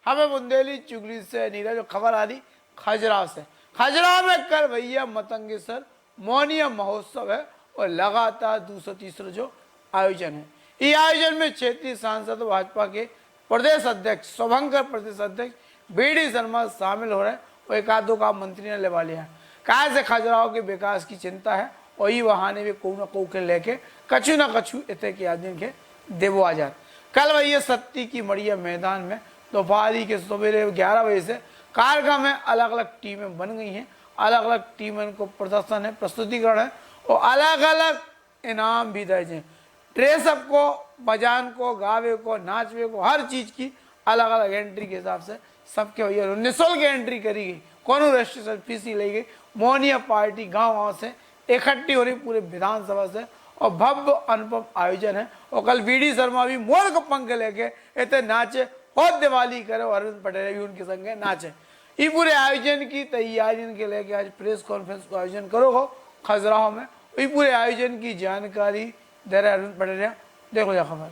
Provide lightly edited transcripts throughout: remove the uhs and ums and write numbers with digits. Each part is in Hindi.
हमें बुंदेली चुगली से नीरज खबर आ रही खजुराहो से। खजुराहो में कल भैया मतंगेश्वर मौनिया महोत्सव है और लगातार दूसरा तीसरा जो आयोजन है। इस आयोजन में क्षेत्रीय सांसद भाजपा के प्रदेश अध्यक्ष शुभंकर प्रदेश अध्यक्ष बीडी शर्मा शामिल हो रहे हैं और एक आधो का मंत्री ने लेवा लिया। कहा से खजुराहो के विकास की चिंता है और ये बहाने में को न को के लेके कछु न कछु इतने के आदमी के देवो आजाद। कल भैया सत्ती की मड़िया मैदान में दोपहर के सवेरे 11 बजे से कार्यक्रम में अलग अलग टीमें बन गई हैं। अलग अलग टीमों को प्रदर्शन है, प्रस्तुतिकरण है और अलग अलग इनाम भी दर्ज हैं। ड्रेसअप को, बजान को, गावे को, नाचवे को, हर चीज़ की अलग अलग एंट्री के हिसाब से सबके भैया निःशुल्क एंट्री करी गई, कोनो रजिस्ट्रेशन फीस नहीं ली गई। मोहनिया पार्टी गाँव से इकट्ठी हो रही पूरे विधानसभा से और भव्य अनुपम आयोजन है। और कल बीडी शर्मा भी मोर को पंख लेके इतने नाचे और दिवाली करे और अरविंद पटेल भी उनके संगे नाचे। ये पूरे आयोजन की तैयारियों के लेके आज प्रेस कॉन्फ्रेंस का आयोजन करो हो खजुराहो में। ये पूरे आयोजन की जानकारी दे रहे अरविंद पटेल। देखो जा खबर।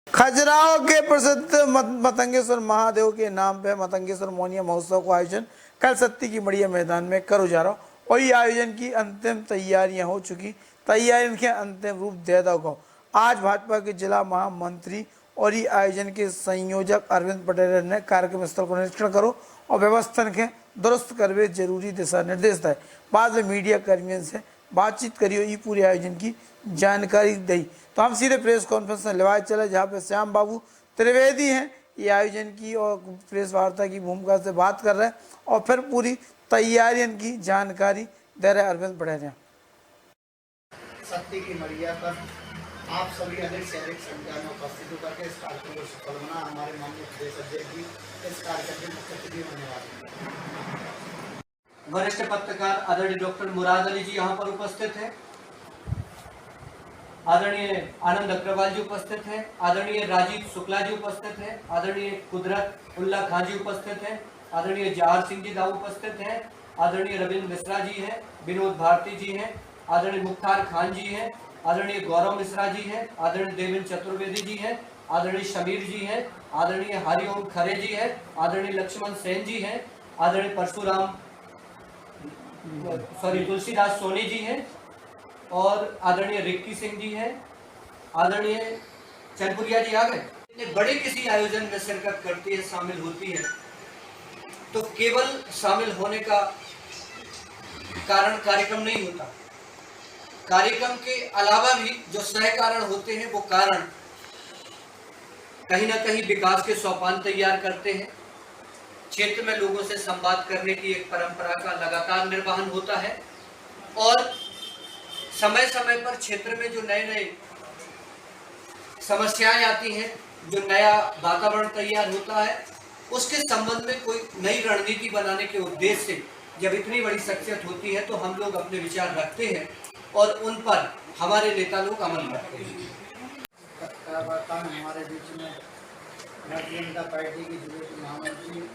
खजुराहो के प्रसिद्ध मतंगेश्वर महादेव के नाम पे मतंगेश्वर मौनिया महोत्सव का आयोजन कल सत्ती की मड़िया मैदान में करो जा रहा हो और ये आयोजन की अंतिम तैयारियां हो चुकी। तैयारियों के अंतिम रूप दे दो आज भाजपा के जिला महामंत्री और ये आयोजन के संयोजक अरविंद पटेल ने कार्यक्रम स्थल को निरीक्षण करो और व्यवस्था के दुरुस्त करवे जरूरी दिशा निर्देश दें। बाद में मीडिया कर्मियों से बातचीत करियो ये पूरे आयोजन की जानकारी दी। तो हम सीधे प्रेस कॉन्फ्रेंस में लेवाए चले जहाँ पे श्याम बाबू त्रिवेदी हैं ये आयोजन की और प्रेस वार्ता की भूमिका से बात कर रहे हैं और फिर पूरी तैयारियों की जानकारी दे रहे अरविंद पटेल। सत्ती की मड़िया पर आप सभी अधिक से अधिक संख्या में उपस्थित होकर के इस कार्यक्रम को सफल बना। हमारे माननीय प्रदेश अध्यक्ष जी इस कार्यक्रम के मुख्य अतिथि होने वाले हैं। वरिष्ठ पत्रकार आदरणीय डॉक्टर मुराद अली जी यहाँ पर उपस्थित है। आदरणीय आनंद अग्रवाल जी उपस्थित है। आदरणीय राजीव शुक्ला जी उपस्थित है। आदरणीय कुदरत उल्ला खान जी उपस्थित है। आदरणीय जवाहर सिंह जी दाऊ उपस्थित है। आदरणीय रविंद्र मिश्रा जी हैं। विनोद भारती जी हैं। आदरणीय मुख्तार खान जी हैं। आदरणीय गौरव मिश्रा जी हैं। आदरणीय देवेंद्र चतुर्वेदी जी हैं। आदरणीय शमीर जी हैं। आदरणीय हरिओम खरे जी हैं। आदरणीय लक्ष्मण सेन जी हैं। आदरणीय परशुराम तुलसीदास सोनी जी हैं और आदरणीय रिक्की सिंह जी हैं। आदरणीय चनपुरिया जी आ गए। बड़े किसी आयोजन में शिरकत करती है, शामिल होती है तो केवल शामिल होने का कारण कार्यक्रम नहीं होता। कार्यक्रम के अलावा भी जो सह कारण होते हैं वो कारण कहीं ना कहीं विकास के सोपान तैयार करते हैं। क्षेत्र में लोगों से संवाद करने की एक परंपरा का लगातार निर्वहन होता है और समय समय पर क्षेत्र में जो नए नए समस्याएं आती हैं, जो नया वातावरण तैयार होता है, उसके संबंध में कोई नई रणनीति बनाने के उद्देश्य से जब इतनी बड़ी शख्सियत होती है तो हम लोग अपने विचार रखते हैं और उन पर हमारे नेता लोग अमल करते हैं। हमारे बीच में भारतीय जनता पार्टी की जिले के महामंत्री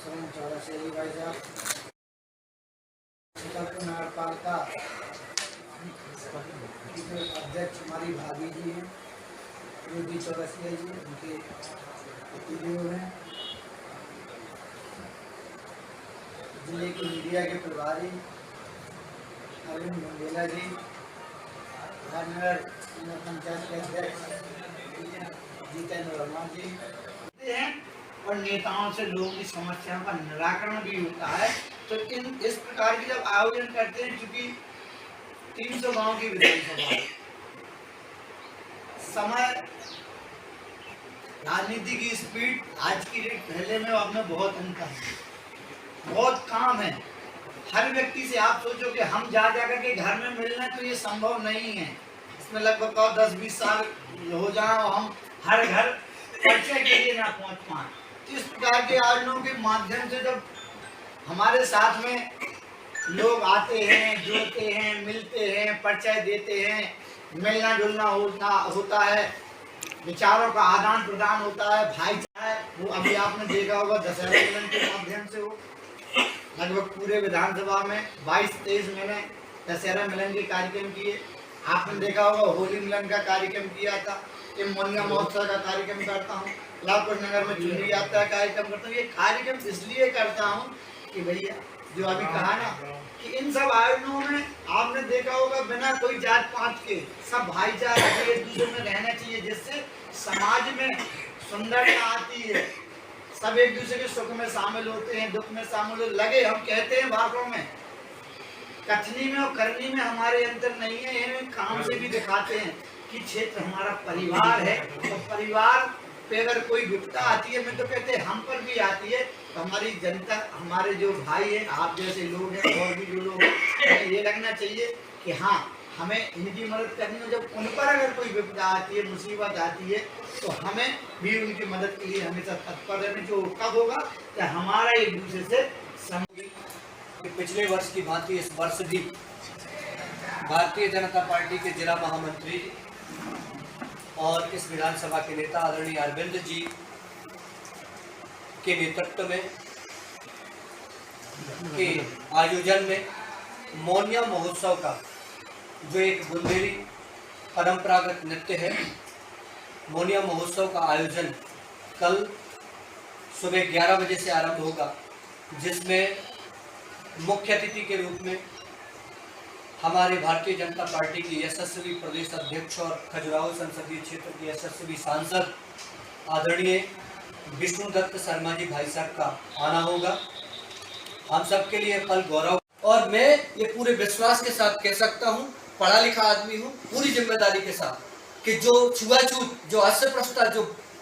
चौरसिया भाई साहब, नगर पालिका अध्यक्ष हमारी भाभी जी हैं योगी चौरसिया जी, उनके अतिथियों हैं, जिले की मीडिया के प्रभारी अरविंद मंडेला जी, नगर पंचायत के अध्यक्ष जितेंद्र वर्मा जी हैं और नेताओं से लोगों की समस्याओं का निराकरण भी होता है। तो इस प्रकार की जब आयोजन करते हैं, चूंकि 300 गांव की विधानसभा समय, राजनीति की स्पीड आज की डेट पहले में अब में बहुत अंतर है, बहुत काम है। हर व्यक्ति से आप सोचो कि हम जा करके घर में मिलना तो ये संभव नहीं है। इसमें लगभग 10-20 साल हो जाए और हम हर घर परिचय के लिए ना पहुंच पाए। तो इस प्रकार के आयोजनों के माध्यम से जब हमारे साथ में लोग आते हैं, जुड़ते हैं, मिलते हैं, परिचय देते हैं, मिलना जुलना होता है, विचारों का आदान प्रदान होता है, भाईचारा, वो अभी आपने देखा होगा दशहरा मिलन के माध्यम से वो लगभग पूरे विधानसभा में 22-23 महीने दशहरा मिलन के कार्यक्रम किए। आपने देखा होगा होली मिलन का कार्यक्रम किया था। ये मोनिया महोत्सव का कार्यक्रम करता हूँ, लालपुर नगर में चुनरी यात्रा का कार्यक्रम करता हूँ। ये कार्यक्रम इसलिए करता हूँ कि भैया जो अभी कहा ना कि इन सब आयोजनों में आपने देखा होगा बिना कोई जात पात के सब भाईचारा से एक दूसरे में रहना चाहिए, जिससे समाज में सुंदरता आती है। सब एक दूसरे के सुख में शामिल होते हैं, दुख में शामिल होते लगे। हम कहते हैं भाषणों में, कथनी में और करनी में हमारे अंतर नहीं है, ये काम से भी दिखाते हैं कि क्षेत्र हमारा परिवार है। तो परिवार पे अगर कोई विपदा आती है, मैं तो कहते हैं हम पर भी आती है, तो हमारी जनता, हमारे जो भाई हैं, आप जैसे लोग हैं और भी जो लोग हैं, ये लगना चाहिए कि हाँ हमें इनकी मदद करनी हो। जब उन पर अगर कोई विपदा आती है, मुसीबत आती है, तो हमें भी उनकी मदद के लिए हमेशा तत्पर रहना। जो कब होगा कि हमारा एक दूसरे से पिछले वर्ष की भांति इस वर्ष भी भारतीय जनता पार्टी के जिला महामंत्री और इस विधानसभा के नेता आदरणीय अरविंद जी के नेतृत्व में के आयोजन में मोनिया महोत्सव का, जो एक बुंदेली परंपरागत नृत्य है, मोनिया महोत्सव का आयोजन कल सुबह 11 बजे से आरंभ होगा, जिसमें मुख्य अतिथि के रूप में हमारे भारतीय जनता पार्टी की यशस्वी प्रदेश अध्यक्ष और खजुराहो संसदीय क्षेत्र के यशस्वी सांसद आदरणीय विष्णुदत्त शर्मा जी भाई साहब का आना होगा। हम सबके लिए कल गौरव, और मैं ये पूरे विश्वास के साथ कह सकता हूँ, पढ़ा लिखा आदमी हूँ, पूरी जिम्मेदारी के साथ, कि जो छुआछूत, जो अस्पृश्यता,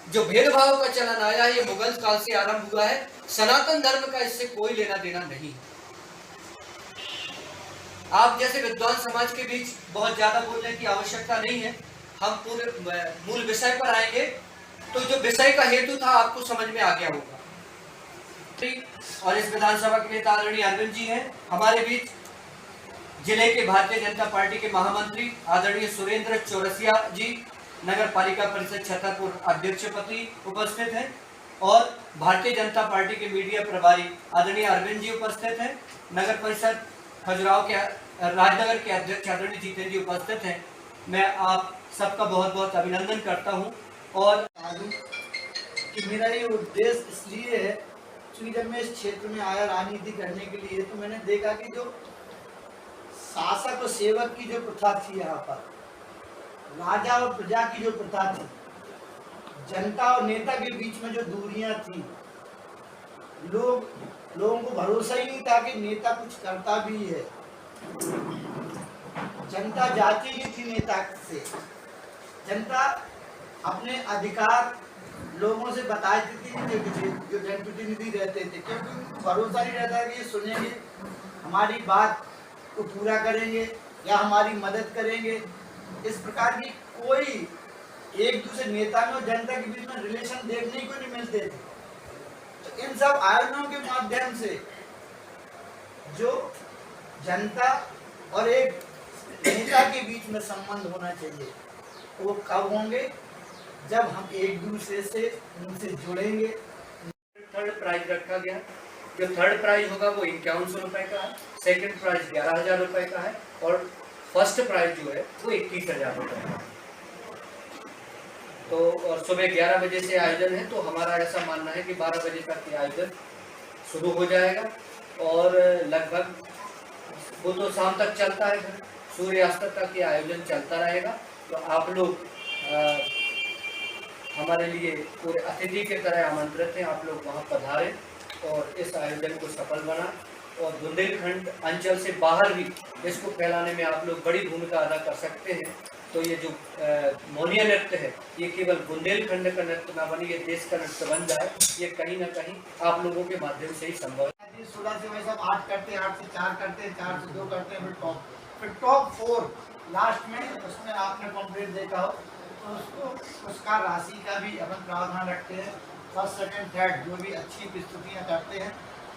जो भेदभाव का चलन आया है, ये मुगल काल से आरंभ हुआ है। सनातन धर्म का इससे कोई लेना देना नहीं। आप जैसे विद्वान समाज के बीच बहुत ज्यादा बोलने की आवश्यकता नहीं है, हम पूरे मूल विषय पर आएंगे, तो जो विषय का हेतु था आपको समझ में आ गया होगा। और इस विधानसभा के नेता आदरणीय अरविंद जी हैं, हमारे बीच जिले के भारतीय जनता पार्टी के महामंत्री आदरणीय सुरेंद्र चौरसिया जी, नगर पालिका परिषद छतरपुर अध्यक्षपति उपस्थित हैं, और भारतीय जनता पार्टी के मीडिया प्रभारी आदरणीय अरविंद जी उपस्थित हैं। नगर परिषद खजुराहो के राजनगर के अध्यक्ष आदरणीय जितेंद्र जी उपस्थित हैं। मैं आप सबका बहुत बहुत अभिनंदन करता हूं। और कि मेरा ये उद्देश्य इसलिए है क्योंकि जब मैं इस क्षेत्र में आया राजनीति करने के लिए, तो मैंने देखा कि जो शासक और सेवक की जो प्रथा थी, यहाँ पर राजा और प्रजा की जो प्रथा थी, जनता और नेता के बीच में जो दूरियां थी, लोगों को भरोसा ही नहीं था कि नेता कुछ करता भी है। जनता जाती ही थी नेता से, जनता अपने अधिकार लोगों से बताती थी, जो जनप्रतिनिधि रहते थे, क्योंकि भरोसा नहीं रहता कि ये सुनेंगे, हमारी बात को पूरा करेंगे या हमारी मदद करेंगे। इस प्रकार की कोई एक दूसरे नेता में और जनता के बीच में रिलेशन देखने को नहीं मिलते थे। तो इन सब आयोजनों के माध्यम से जो जनता और एक नेता के बीच में संबंध होना चाहिए, तो वो कब होंगे? जब हम एक दूसरे से उनसे जुड़ेंगे। थर्ड प्राइज रखा गया। जो थर्ड प्राइज होगा वो 5100 रुपए का है, सेकंड प्राइज 11,000 रुपए का है, और फर्स्ट प्राइज जो है वो 21,000 रुपए का है। तो और सुबह 11 बजे से आयोजन है, तो हमारा ऐसा मानना है कि 12 बजे तक ये आयोजन शुरू हो जाएगा, और लगभग वो तो शाम तक चलता है, सूर्यास्त तक ये आयोजन चलता रहेगा। तो आप लोग हमारे लिए पूरे अतिथि की तरह आमंत्रित हैं, आप लोग वहाँ पधारें और इस आयोजन को सफल बनाएं, और बुंदेलखंड अंचल से बाहर भी इसको फैलाने में आप लोग बड़ी भूमिका अदा कर सकते हैं। तो ये जो मोनिया नृत्य है, ये केवल बुंदेलखंड का नृत्य ना बने, ये देश का नृत्य बन जाए, ये कहीं ना कहीं आप लोगों के माध्यम से ही संभव है। 16 से वही सब 8 करते हैं, 8 से 4 करते हैं, 4 से 2 करते हैं, फिर टॉप 4 लास्ट में, उसमें आपने कॉम्प्लीट देखा हो, तो उसको उसका राशि का भी अपन प्रावधान रखते हैं। फर्स्ट सेकंड थर्ड जो भी अच्छी प्रस्तुतियाँ करते हैं,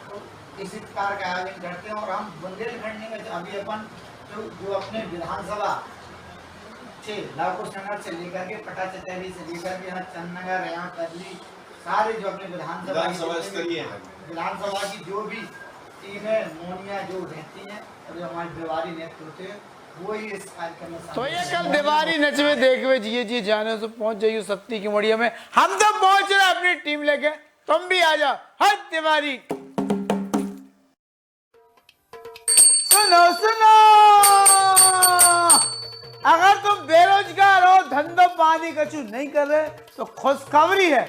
तो इसी प्रकार का आयोजन करते हैं। और हम बुंदेलखंड में अभी अपन जो अपने विधानसभा से लालपुर नगर से लेकर के पटा चतैली से लेकर के यहाँ चंदनगर, यहाँ करली, सारे जो अपने विधानसभा की जो भी टीमें मोनिया जो रहती हैं और जो हमारे व्यवहारी नेतृत्व होते हैं, वही इस कार्यक्रम में तो ये कल दिवाली नचवे देखवे जिए जी जाने से पहुंच जाइए सत्ती की मड़िया में। हम तो पहुंच रहे अपनी टीम लेके, तुम भी आ जाओ। हर तिवारी सुनो सुनो, अगर तुम बेरोजगार हो, धंधो पानी कछु नहीं कर रहे तो खुशखबरी है,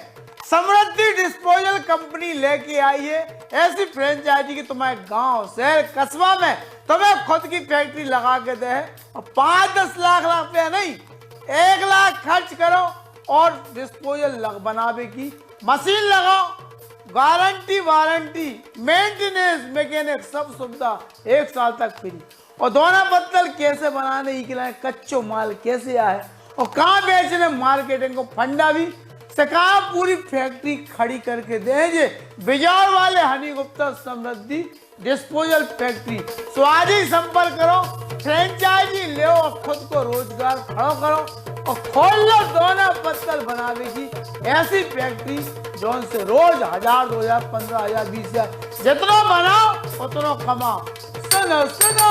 समृद्धि डिस्पोजल कंपनी लेके आई है ऐसी फ्रेंचाइजी की तुम्हारे गांव शहर कस्बा में तुम्हें खुद की फैक्ट्री लगा के दे और 5-10 लाख रुपया नहीं 1 लाख खर्च करो और डिस्पोजल बनावे की मशीन लगाओ, गारंटी वारंटी मेंटेनेंस मैकेनिक सब सुविधा 1 साल तक फ्री। और दोना पत्तल कैसे बनाने ही खिलाए, कच्चो माल कैसे आए और कहाँ बेचने, मार्केटिंग को फंडा भी से कहा पूरी फैक्ट्री खड़ी करके देंगे बिजौर वाले हनी गुप्ता समृद्धि डिस्पोजल फैक्ट्री। तो आज ही संपर्क करो, फ्रेंचाइजी ले और खुद को रोजगार खड़ा करो और खोल लो दोना पत्तल बनाने की ऐसी फैक्ट्री जोन से रोज 1000, 2000, 15,000, 20,000 जितना बनाओ उतना कमाओ। सुनो सुनो,